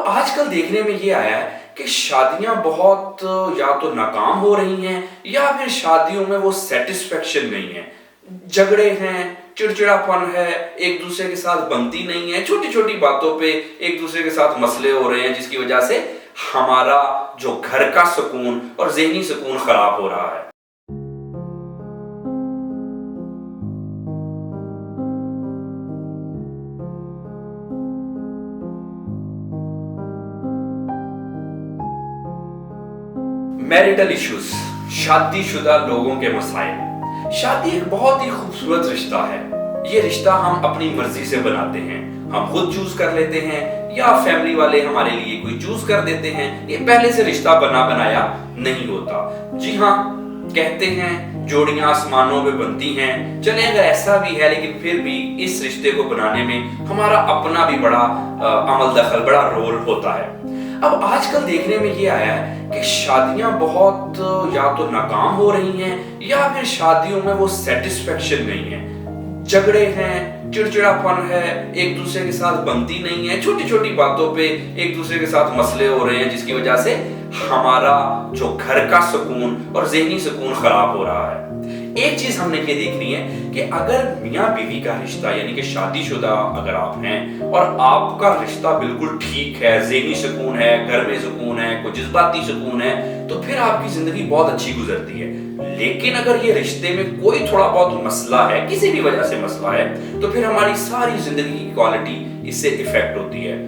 अब आजकल देखने में ये आया है कि शादियां बहुत या तो नाकाम हो रही हैं या फिर शादियों में वो सेटिस्फेक्शन नहीं है। झगड़े हैं, चिड़चिड़ापन है, एक दूसरे के साथ बनती नहीं है, छोटी छोटी बातों पे एक दूसरे के साथ मसले हो रहे हैं, जिसकी वजह से हमारा जो घर का सुकून और ज़हनी सुकून खराब हो रहा है। मैरिटल इश्यूज, शादीशुदा लोगों के मसाइल। शादी एक बहुत ही खूबसूरत रिश्ता है। ये रिश्ता हम अपनी मर्जी से बनाते हैं, हम खुद चूज कर लेते हैं या फैमिली वाले हमारे लिए कोई चूज कर देते हैं। ये पहले से रिश्ता बना बनाया नहीं होता। जी हाँ, कहते हैं जोड़ियां आसमानों पे बनती हैं। चले अगर ऐसा भी है, लेकिन फिर भी इस रिश्ते को बनाने में हमारा अपना भी बड़ा अमल दखल, बड़ा रोल होता है। अब आजकल देखने में ये आया है कि शादियां बहुत या तो नाकाम हो रही हैं या फिर शादियों में वो सेटिस्फेक्शन नहीं है। झगड़े हैं, चिड़चिड़ापन है, एक दूसरे के साथ बनती नहीं है, छोटी छोटी बातों पे एक दूसरे के साथ मसले हो रहे हैं, जिसकी वजह से हमारा जो घर का सुकून और ज़हनी सुकून खराब हो रहा है। एक चीज हमने ये देखनी है कि अगर मियाँ बीवी का रिश्ता यानी कि शादीशुदा अगर आप हैं और आपका रिश्ता बिल्कुल ठीक है, ज़हनी सुकून है, घर में सुकून है, कोई जज्बाती सुकून है, तो फिर आपकी जिंदगी बहुत अच्छी गुजरती है। लेकिन अगर ये रिश्ते में कोई थोड़ा बहुत मसला है, किसी भी वजह से मसला है, तो फिर हमारी सारी जिंदगी की क्वालिटी इससे इफेक्ट होती है।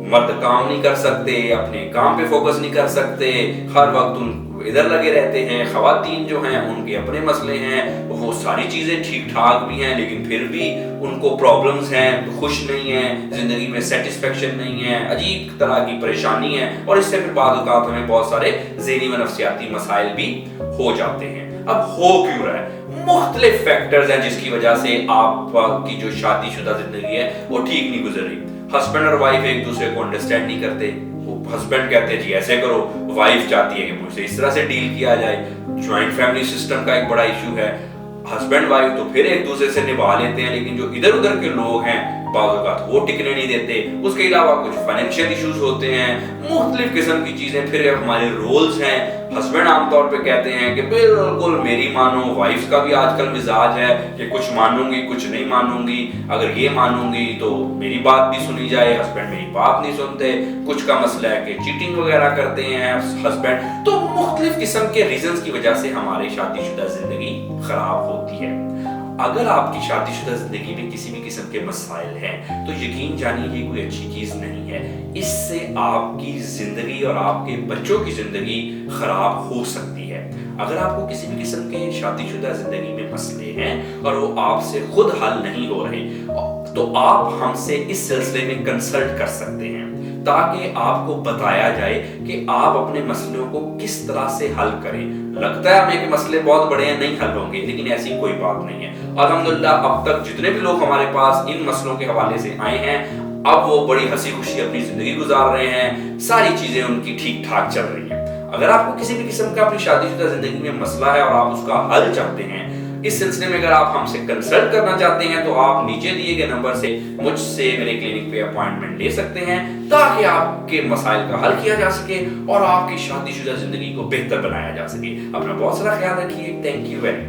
मर्द काम नहीं कर सकते, अपने काम पे फोकस नहीं कर सकते, हर वक्त उन इधर लगे रहते हैं। खवातीन जो हैं उनके अपने मसले हैं, वो सारी चीजें ठीक ठाक भी हैं, लेकिन फिर भी उनको प्रॉब्लम्स हैं, खुश नहीं है, जिंदगी में सेटिस्फेक्शन नहीं है, अजीब तरह की परेशानी है, और इससे फिर बाद औक़ात हमें बहुत सारे ज़हनी व नफ्सियाती मसाइल भी हो जाते हैं। अब हो क्यों रहा है? मुख्तलिफ फैक्टर्स हैं जिसकी वजह से आपकी जो शादीशुदा जिंदगी है वो ठीक नहीं गुजर रही। हस्बैंड और वाइफ एक दूसरे को अंडरस्टैंड नहीं करते। हस्बैंड कहते हैं जी ऐसे करो, वाइफ चाहती है कि मुझसे इस तरह से डील किया जाए। ज्वाइंट फैमिली सिस्टम का एक बड़ा इशू है। हस्बैंड वाइफ तो फिर एक दूसरे से निभा लेते हैं, लेकिन जो इधर उधर के लोग हैं बाज़ वो टिकने नहीं देते। उसके अलावा कुछ फाइनेंशियल इश्यूज होते हैं, मुख्तलिफ किस्म की चीजें। फिर हमारे रोल्स हैं। हस्बैंड आमतौर पे कहते हैं कि बिल्कुल मेरी मानो, वाइफ का भी आजकल मिजाज है कि कुछ मानूंगी कुछ नहीं मानूंगी, अगर ये मानूंगी तो मेरी बात भी सुनी जाए। हस्बैंड मेरी बात नहीं सुनते। कुछ का मसला है कि चीटिंग वगैरह करते हैं हस्बैंड। तो मुख्तलिफ किस्म के रीजंस की वजह से हमारी शादीशुदा जिंदगी खराब होती है। अगर आपकी शादीशुदा जिंदगी में किसी भी किस्म के मसाइल हैं तो यकीन जानिए ये कोई अच्छी चीज नहीं है। इससे आपकी जिंदगी और आपके बच्चों की जिंदगी खराब हो सकती है। अगर आपको किसी भी किस्म के शादीशुदा जिंदगी में मसले हैं और वो आपसे खुद हल नहीं हो रहे, तो आप हमसे इस सिलसिले में कंसल्ट कर सकते हैं ताकि आपको बताया जाए कि आप अपने मसलों को किस तरह से हल करें। लगता है हमें कि मसले बहुत बड़े हैं, नहीं हल होंगे, लेकिन ऐसी कोई बात नहीं है। अल्हम्दुलिल्लाह अब तक जितने भी लोग हमारे पास इन मसलों के हवाले से आए हैं, अब वो बड़ी हंसी खुशी अपनी जिंदगी गुजार रहे हैं, सारी चीजें उनकी ठीक ठाक चल रही हैं। अगर आपको किसी भी किस्म का अपनी शादीशुदा जिंदगी में मसला है और आप उसका हल चाहते हैं, इस सिलसिले में अगर आप हमसे कंसल्ट करना चाहते हैं, तो आप नीचे दिए गए नंबर से मुझसे मेरे क्लिनिक पे अपॉइंटमेंट ले सकते हैं ताकि आपके मसाइल का हल किया जा सके और आपकी शादीशुदा जिंदगी को बेहतर बनाया जा सके। अपना बहुत सारा ख्याल रखिए। Thank you very much.